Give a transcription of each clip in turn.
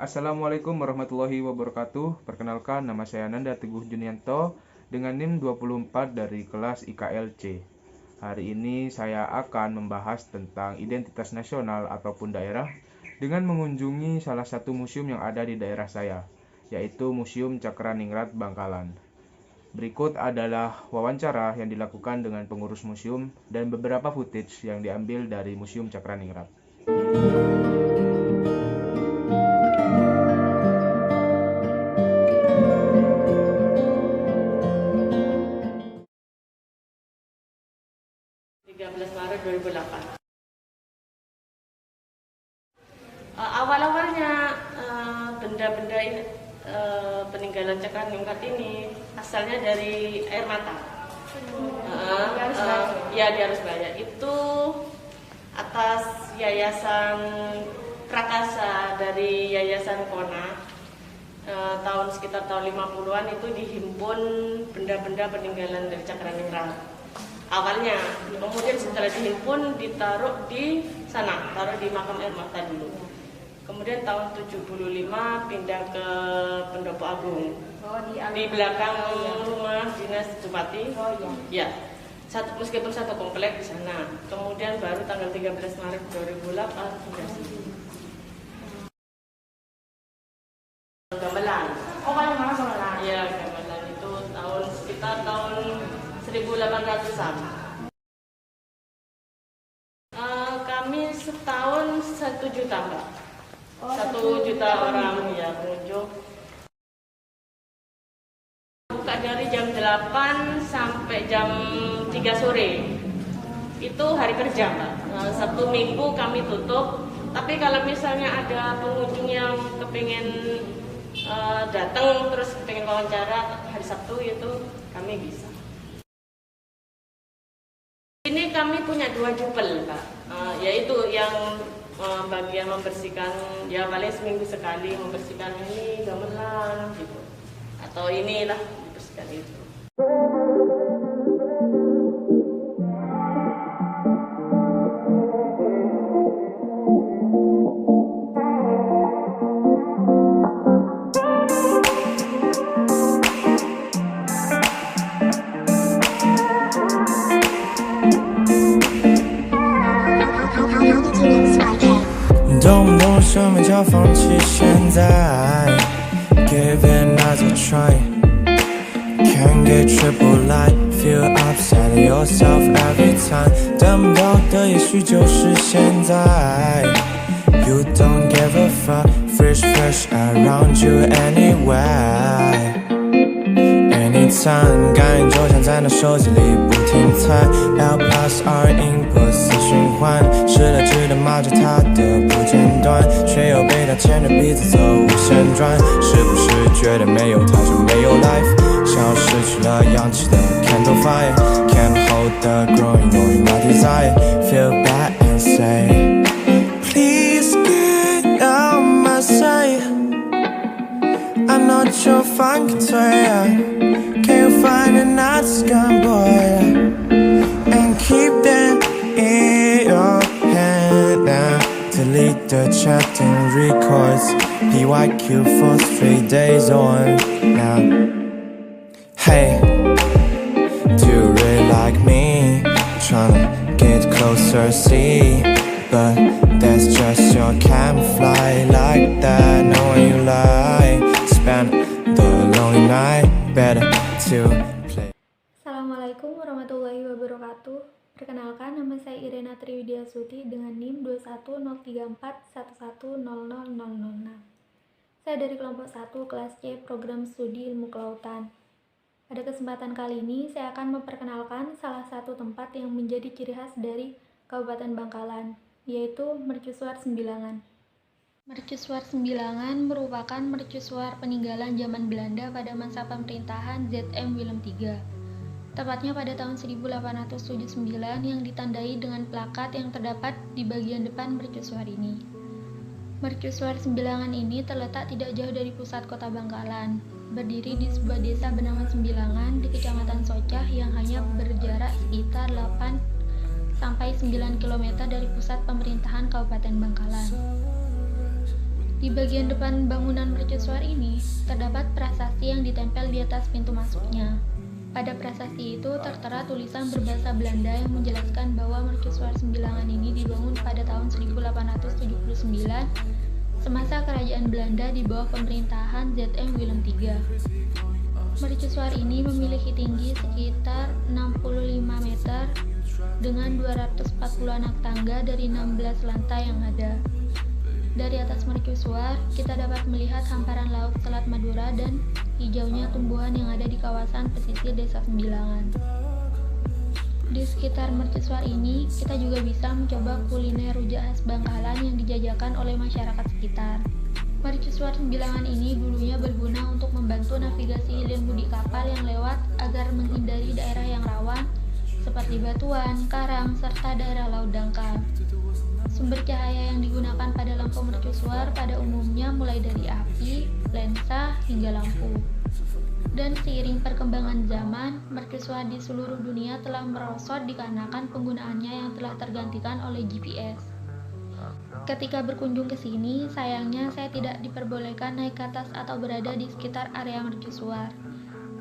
Assalamualaikum warahmatullahi wabarakatuh. Perkenalkan, nama saya Nanda Teguh Junianto dengan NIM 24 dari kelas IKLC. Hari ini saya akan membahas tentang identitas nasional ataupun daerah dengan mengunjungi salah satu museum yang ada di daerah saya, yaitu Museum Cakraningrat Bangkalan. Berikut adalah wawancara yang dilakukan dengan pengurus museum dan beberapa footage yang diambil dari Museum Cakraningrat. 13 Maret 2008. Awal-awalnya benda-benda peninggalan Cakraningrat ini asalnya dari air mata. Ya, di Arusbaya. Itu atas Yayasan Prakasa dari Yayasan Kona. Sekitar tahun 50-an itu dihimpun benda-benda peninggalan dari Cakraningrat. Awalnya, kemudian setelah dihimpun ditaruh di sana, taruh di makam air mata dulu. Kemudian tahun 75 pindah ke Pendopo Agung. Di belakang rumah dinas Bupati. Ya. Meskipun satu komplek di sana. Kemudian baru tanggal 13 Maret 2008 pindah sini. Gamelan. Oh, paling mana gamelan? Iya, gamelan itu sekitar tahun 1800-an. Kami setahun 1 juta, Mbak. 1 juta orang ya pengunjung. Buka dari jam 8 sampai jam 3 sore. Itu hari kerja, Mbak. Sabtu Minggu kami tutup. Tapi kalau misalnya ada pengunjung yang kepingin datang terus pengen wawancara hari Sabtu itu kami bisa. Ini kami punya 2 jupel, Pak. Yaitu yang bagian membersihkan, ya paling seminggu sekali membersihkan ini gamelan gitu. Atau inilah membersihkan itu.动不动什么叫放弃现在 Give it another try Can't get triple light Feel upset at yourself every time 等不到的也许就是现在 You don't give a fuck Fresh around you anyway Anytime 感应就像在那手机里不停猜 L plus R input 死循环失了智的骂着他的不间断却又被他牵着鼻子走无限转是不是觉得没有他就没有 life 像失去了氧气的 candle fire Can't hold the growing knowing my desire Feel bad and say Please get out my sight I'm not your fun Can you find another scum boy And keep that in your hand now Delete the chatting records PYQ for 3 days on now Hey Do you really like me? Tryna get closer, see But that's just your camouflage Like that, knowing you lie Spend the lonely night Better to play. Assalamualaikum warahmatullahi wabarakatuh. Perkenalkan, nama saya Irena Triwidya Suti dengan NIM 2103411000006. Saya dari kelompok 1 kelas C program studi ilmu kelautan. Pada kesempatan kali ini saya akan memperkenalkan salah satu tempat yang menjadi ciri khas dari Kabupaten Bangkalan, yaitu Mercusuar Sembilangan. Mercusuar Sembilangan merupakan mercusuar peninggalan zaman Belanda pada masa pemerintahan ZM Willem III. Tepatnya pada tahun 1879 yang ditandai dengan plakat yang terdapat di bagian depan mercusuar ini. Mercusuar Sembilangan ini terletak tidak jauh dari pusat kota Bangkalan, berdiri di sebuah desa bernama Sembilangan di Kecamatan Socah yang hanya berjarak sekitar 8-9 km dari pusat pemerintahan Kabupaten Bangkalan. Di bagian depan bangunan mercusuar ini, terdapat prasasti yang ditempel di atas pintu masuknya. Pada prasasti itu tertera tulisan berbahasa Belanda yang menjelaskan bahwa mercusuar Sembilangan ini dibangun pada tahun 1879 semasa kerajaan Belanda di bawah pemerintahan ZM Willem III. Mercusuar ini memiliki tinggi sekitar 65 meter dengan 240 anak tangga dari 16 lantai yang ada. Dari atas mercusuar, kita dapat melihat hamparan laut Selat Madura dan hijaunya tumbuhan yang ada di kawasan pesisir Desa Sembilangan. Di sekitar mercusuar ini, kita juga bisa mencoba kuliner rujak khas Bangkalan yang dijajakan oleh masyarakat sekitar. Mercusuar Sembilangan ini dulunya berguna untuk membantu navigasi hilir mudik kapal yang lewat agar menghindari daerah yang rawan seperti batuan, karang, serta daerah laut dangkal. Sumber cahaya yang digunakan pada lampu mercusuar pada umumnya mulai dari api, lensa, hingga lampu. Dan seiring perkembangan zaman, mercusuar di seluruh dunia telah merosot dikarenakan penggunaannya yang telah tergantikan oleh GPS. Ketika berkunjung ke sini, sayangnya saya tidak diperbolehkan naik ke atas atau berada di sekitar area mercusuar.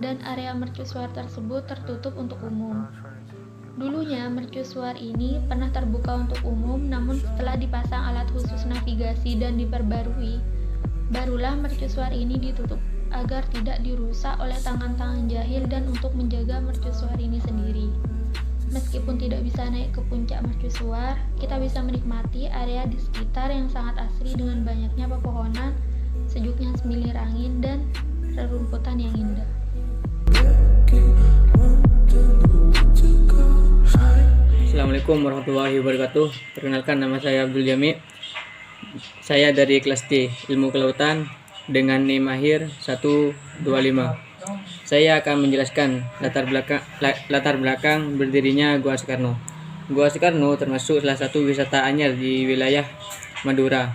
Dan area mercusuar tersebut tertutup untuk umum. Dulunya mercusuar ini pernah terbuka untuk umum, namun setelah dipasang alat khusus navigasi dan diperbarui, barulah mercusuar ini ditutup agar tidak dirusak oleh tangan-tangan jahil dan untuk menjaga mercusuar ini sendiri. Meskipun tidak bisa naik ke puncak mercusuar, kita bisa menikmati area di sekitar yang sangat asri dengan banyaknya pepohonan, sejuknya semilir angin, dan rerumputan yang indah. Assalamualaikum warahmatullahi wabarakatuh. Perkenalkan, nama saya Abdul Jami. Saya dari kelas D Ilmu Kelautan dengan NIM akhir 125. Saya akan menjelaskan latar belakang berdirinya Gua Soekarno. Gua Soekarno termasuk salah satu wisata anyar di wilayah Madura.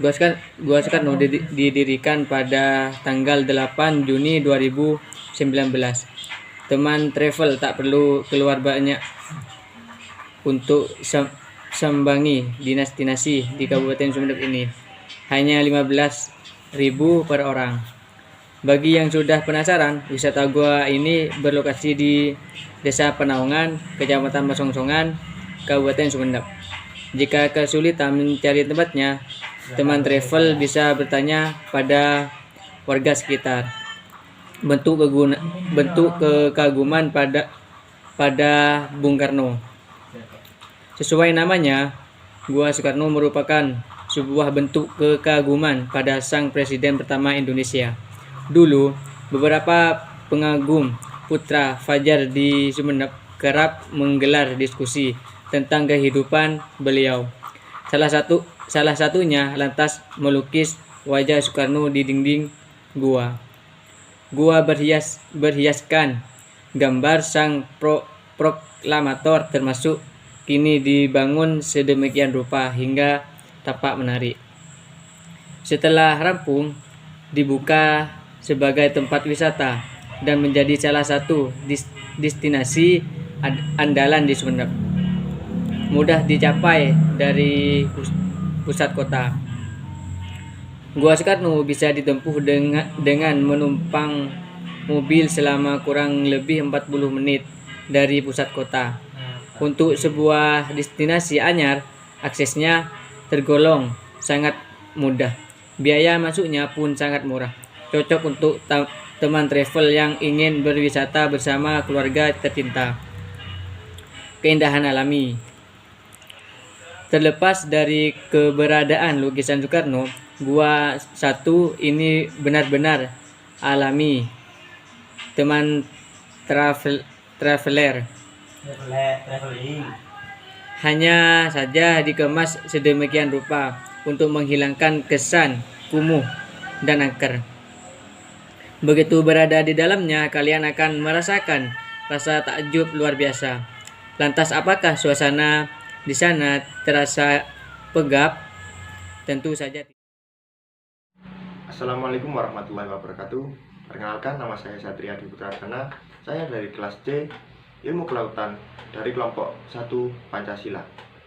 Gua Soekarno didirikan pada tanggal 8 Juni 2019. Teman travel tak perlu keluar banyak untuk sambangi dinasti di Kabupaten Sumeneb ini. Hanya 15.000 per orang. Bagi yang sudah penasaran, wisata gua ini berlokasi di Desa Penaungan, Kecamatan Basongsongan, Kabupaten Sumeneb. Jika kesulitan mencari tempatnya, teman travel bisa bertanya pada warga sekitar. Bentuk kekaguman pada Bung Karno. Sesuai namanya, Gua Soekarno merupakan sebuah bentuk kekaguman pada sang presiden pertama Indonesia. Dulu, beberapa pengagum putra Fajar di Sumeneb kerap menggelar diskusi tentang kehidupan beliau. Salah satunya lantas melukis wajah Soekarno di dinding gua. Gua berhiaskan gambar sang proklamator, termasuk kini dibangun sedemikian rupa hingga tampak menarik. Setelah rampung, dibuka sebagai tempat wisata dan menjadi salah satu destinasi andalan di Sumeneb. Mudah dicapai dari pusat kota. Gua Soekarno bisa ditempuh dengan menumpang mobil selama kurang lebih 40 menit dari pusat kota. Untuk sebuah destinasi anyar, aksesnya tergolong sangat mudah. Biaya masuknya pun sangat murah. Cocok untuk teman travel yang ingin berwisata bersama keluarga tercinta. Keindahan alami. Terlepas dari keberadaan lukisan Soekarno, Gua 1 ini benar-benar alami. Teman traveler hanya saja dikemas sedemikian rupa untuk menghilangkan kesan kumuh dan angker. Begitu berada di dalamnya, kalian akan merasakan rasa takjub luar biasa. Lantas apakah suasana di sana terasa pegap? Tentu saja. Assalamualaikum warahmatullahi wabarakatuh. Perkenalkan, nama saya Satria Adi Putragana. Saya dari kelas C Ilmu Kelautan dari kelompok 1 Pancasila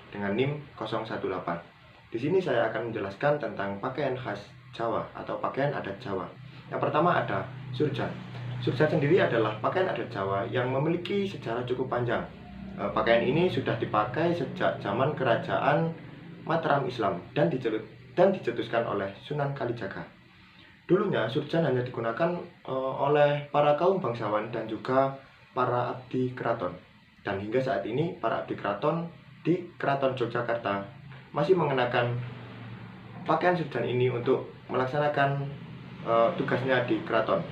dengan NIM 018. Di Di sini saya akan menjelaskan tentang pakaian khas Jawa atau pakaian adat Jawa. Yang pertama ada surjan. Surjan sendiri adalah pakaian adat Jawa yang memiliki sejarah cukup panjang. Pakaian ini sudah dipakai sejak zaman kerajaan Mataram Islam dan dicetuskan oleh Sunan Kalijaga. Dulunya surjan hanya digunakan oleh para kaum bangsawan dan juga para abdi keraton. Dan hingga saat ini para abdi keraton di Keraton Yogyakarta masih mengenakan pakaian surjan ini untuk melaksanakan tugasnya di keraton.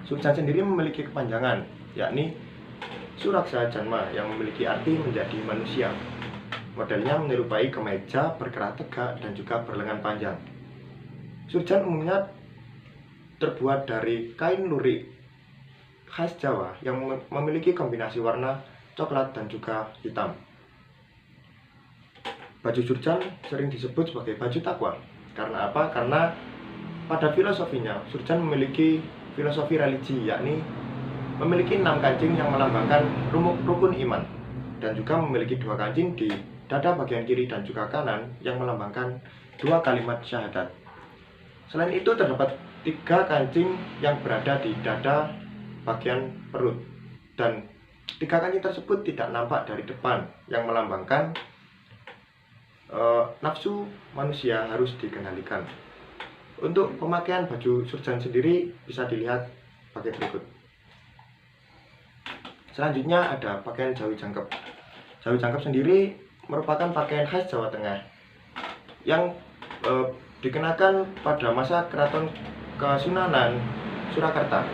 Surjan sendiri memiliki kepanjangan, yakni Suraksa Janma, yang memiliki arti menjadi manusia. Modelnya menyerupai kemeja berkerah tegak dan juga berlengan panjang. Surjan umumnya terbuat dari kain lurik khas Jawa yang memiliki kombinasi warna coklat dan juga hitam. Baju surjan sering disebut sebagai baju takwa. Karena apa? Karena pada filosofinya, surjan memiliki filosofi religi, yakni memiliki 6 kancing yang melambangkan rukun iman, dan juga memiliki 2 kancing di dada bagian kiri dan juga kanan yang melambangkan 2 kalimat syahadat. Selain itu terdapat 3 kancing yang berada di dada bagian perut, dan 3 kancing tersebut tidak nampak dari depan, yang melambangkan nafsu manusia harus dikendalikan. Untuk pemakaian baju surjan sendiri bisa dilihat sebagai berikut. Selanjutnya ada pakaian Jawi Jangkep. Jawi Jangkep sendiri merupakan pakaian khas Jawa Tengah yang dikenakan pada masa Keraton Kesunanan Surakarta.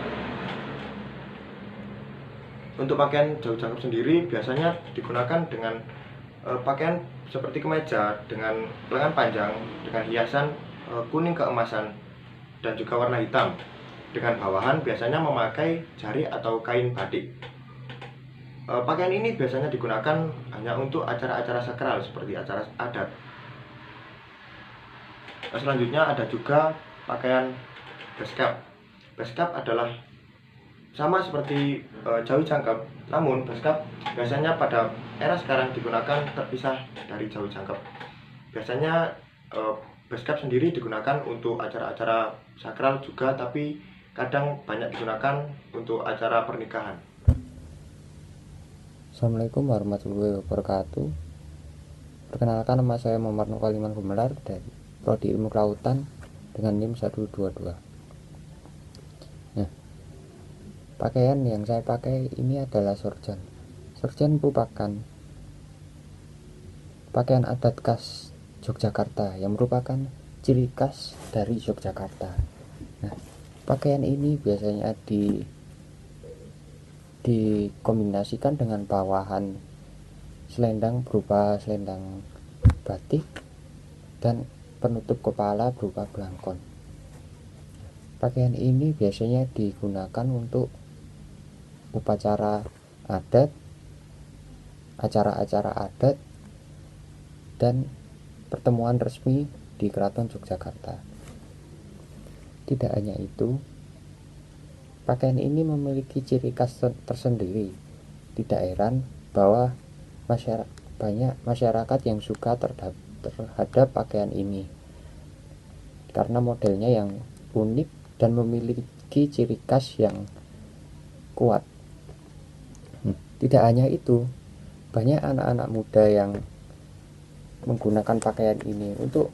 Untuk pakaian Jawi Jangkep sendiri biasanya digunakan dengan pakaian seperti kemeja dengan lengan panjang dengan hiasan kuning keemasan dan juga warna hitam. Dengan bawahan biasanya memakai jari atau kain batik. Pakaian ini biasanya digunakan hanya untuk acara-acara sakral seperti acara adat. Selanjutnya ada juga pakaian beskap. Beskap adalah sama seperti Jawi Jangkep, namun beskap biasanya pada era sekarang digunakan terpisah dari Jawi Jangkep. Biasanya beskap sendiri digunakan untuk acara-acara sakral juga, tapi kadang banyak digunakan untuk acara pernikahan. Assalamualaikum warahmatullahi wabarakatuh. Perkenalkan, nama saya Muhammad Nukaliman Gumelar dari Prodi Ilmu Kelautan dengan NIM 122. Nah, pakaian yang saya pakai ini adalah sorjan. Sorjan merupakan pakaian adat khas Yogyakarta yang merupakan ciri khas dari Yogyakarta. Nah, pakaian ini biasanya dikombinasikan dengan bawahan selendang berupa selendang batik dan penutup kepala berupa belangkon. Pakaian ini biasanya digunakan untuk upacara adat, acara-acara adat, dan pertemuan resmi di Keraton Yogyakarta. Tidak hanya itu, pakaian ini memiliki ciri khas tersendiri. Tidak heran bahwa banyak masyarakat yang suka terhadap pakaian ini karena modelnya yang unik dan memiliki ciri khas yang kuat. Tidak hanya itu, banyak anak-anak muda yang menggunakan pakaian ini untuk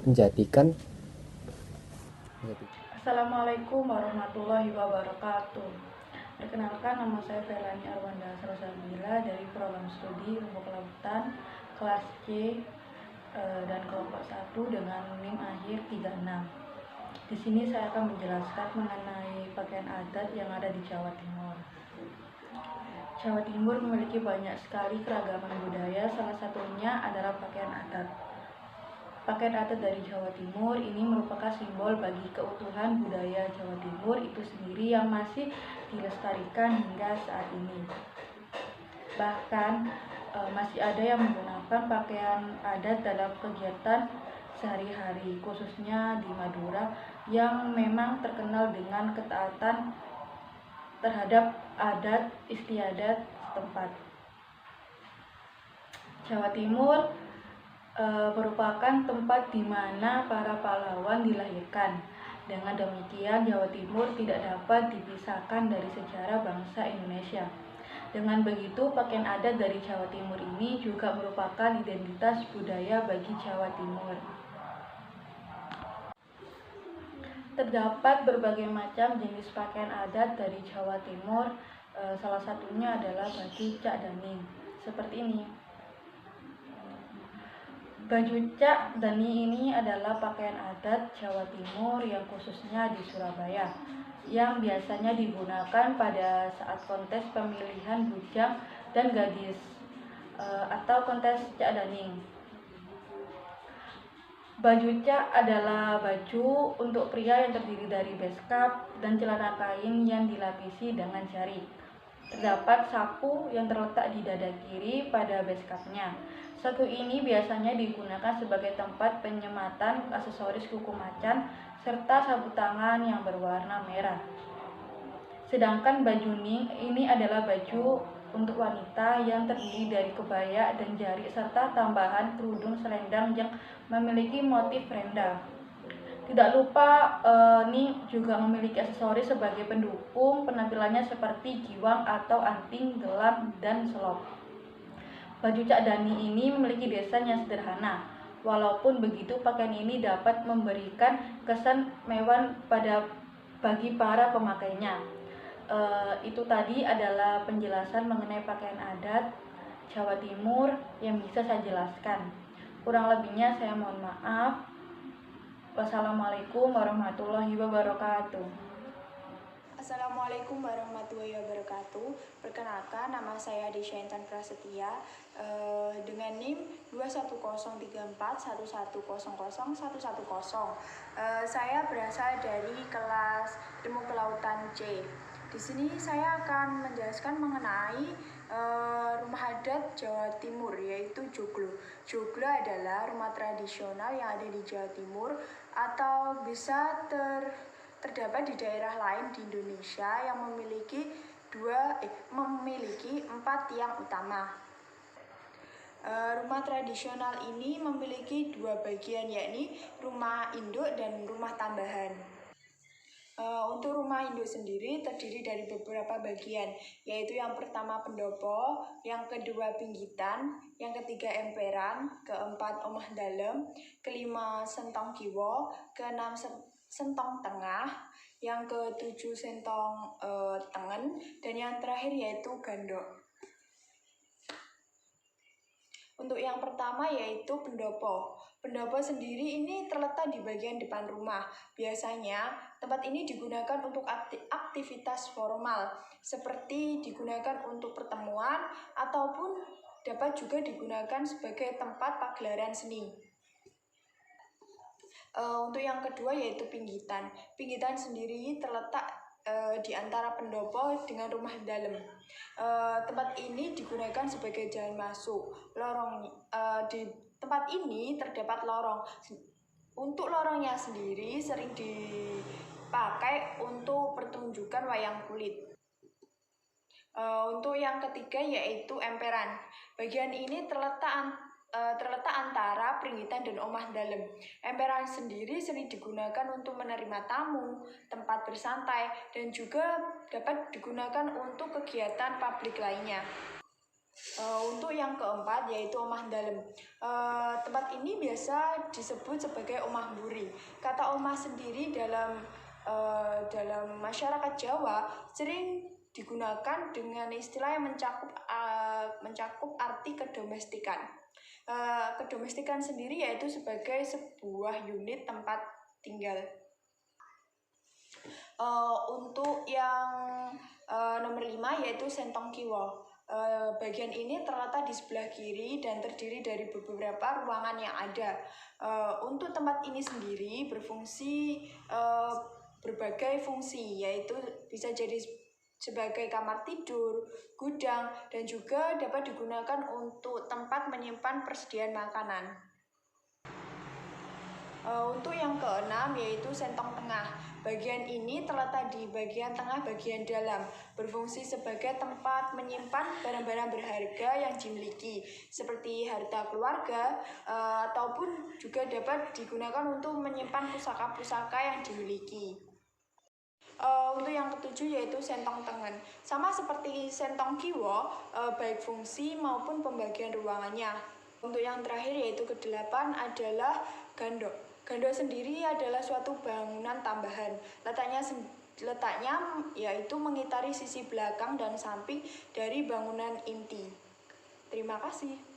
menjadikan. Assalamualaikum warahmatullahi wabarakatuh. Perkenalkan, nama saya Felani Arwanda Sarosabila dari program studi Ilmu Kelautan kelas C dan kelompok 1 dengan NIM akhir 36. Di sini saya akan menjelaskan mengenai pakaian adat yang ada di Jawa Timur. Jawa Timur memiliki banyak sekali keragaman budaya, salah satunya adalah pakaian adat. Pakaian adat dari Jawa Timur ini merupakan simbol bagi keutuhan budaya Jawa Timur itu sendiri yang masih dilestarikan hingga saat ini. Bahkan masih ada yang menggunakan pakaian adat dalam kegiatan sehari-hari, khususnya di Madura yang memang terkenal dengan ketaatan terhadap adat istiadat setempat. Jawa Timur merupakan tempat di mana para pahlawan dilahirkan. Dengan demikian, Jawa Timur tidak dapat dipisahkan dari sejarah bangsa Indonesia. Dengan begitu, pakaian adat dari Jawa Timur ini juga merupakan identitas budaya bagi Jawa Timur. Terdapat berbagai macam jenis pakaian adat dari Jawa Timur, salah satunya adalah baju Cak Daning, seperti ini. Baju Cak Daning ini adalah pakaian adat Jawa Timur yang khususnya di Surabaya, yang biasanya digunakan pada saat kontes pemilihan bujang dan gadis atau kontes Cak Daning. Baju Cak adalah baju untuk pria yang terdiri dari beskap dan celana kain yang dilapisi dengan jari. Terdapat saku yang terletak di dada kiri pada beskapnya. Saku ini biasanya digunakan sebagai tempat penyematan aksesoris kuku macan serta sabut tangan yang berwarna merah. Sedangkan baju ning ini adalah baju untuk wanita yang terdiri dari kebaya dan jari serta tambahan kerudung selendang yang memiliki motif renda. Tidak lupa ning juga memiliki aksesoris sebagai pendukung penampilannya seperti giwang atau anting, gelang, dan selop. Baju Cak Daning ini memiliki desain yang sederhana. Walaupun begitu, pakaian ini dapat memberikan kesan mewah bagi para pemakainya. Itu tadi adalah penjelasan mengenai pakaian adat Jawa Timur yang bisa saya jelaskan. Kurang lebihnya saya mohon maaf. Wassalamualaikum warahmatullahi wabarakatuh. Assalamualaikum warahmatullahi wabarakatuh. Perkenalkan, nama saya Desya Intan Prasetya dengan NIM 2103411001110. Saya berasal dari kelas Ilmu Kelautan C. Di sini saya akan menjelaskan mengenai rumah adat Jawa Timur, yaitu joglo. Joglo adalah rumah tradisional yang ada di Jawa Timur atau bisa terdapat di daerah lain di Indonesia yang memiliki 4 tiang utama. Rumah tradisional ini memiliki 2 bagian, yakni rumah induk dan rumah tambahan. Untuk rumah induk sendiri terdiri dari beberapa bagian, yaitu yang pertama pendopo, yang kedua pinggitan, yang ketiga emperan, keempat omah dalem, kelima sentong kiwo, keenam sentong tengah, yang ketujuh sentong tengen, dan yang terakhir yaitu gandok. Untuk yang pertama yaitu pendopo. Pendopo sendiri ini terletak di bagian depan rumah. Biasanya tempat ini digunakan untuk aktivitas formal, seperti digunakan untuk pertemuan ataupun dapat juga digunakan sebagai tempat pagelaran seni. Untuk yang kedua yaitu pinggitan. Pinggitan sendiri terletak di antara pendopo dengan rumah dalem. Tempat ini digunakan sebagai jalan masuk. Di tempat ini terdapat lorong. Untuk lorongnya sendiri sering dipakai untuk pertunjukan wayang kulit. Untuk yang ketiga yaitu emperan. Bagian ini terletak antara pringgitan dan omah dalem. Emperan sendiri sering digunakan untuk menerima tamu, tempat bersantai, dan juga dapat digunakan untuk kegiatan publik lainnya. Untuk yang keempat yaitu omah dalem. Tempat ini biasa disebut sebagai omah buri. Kata omah sendiri dalam masyarakat Jawa sering digunakan dengan istilah yang mencakup arti kedomestikan. Kedomestikan sendiri yaitu sebagai sebuah unit tempat tinggal. Untuk yang nomor 5 yaitu sentong kiwo. Bagian ini terletak di sebelah kiri dan terdiri dari beberapa ruangan yang ada. Untuk tempat ini sendiri berfungsi berbagai fungsi, yaitu bisa jadi sebagai kamar tidur, gudang, dan juga dapat digunakan untuk tempat menyimpan persediaan makanan. Untuk yang keenam yaitu sentong tengah. Bagian ini terletak di bagian tengah bagian dalam, berfungsi sebagai tempat menyimpan barang-barang berharga yang dimiliki, seperti harta keluarga, ataupun juga dapat digunakan untuk menyimpan pusaka-pusaka yang dimiliki. Untuk yang ketujuh yaitu sentong tengen. Sama seperti sentong kiwo, baik fungsi maupun pembagian ruangannya. Untuk yang terakhir yaitu kedelapan adalah gandok. Gandok sendiri adalah suatu bangunan tambahan. Letaknya yaitu mengitari sisi belakang dan samping dari bangunan inti. Terima kasih.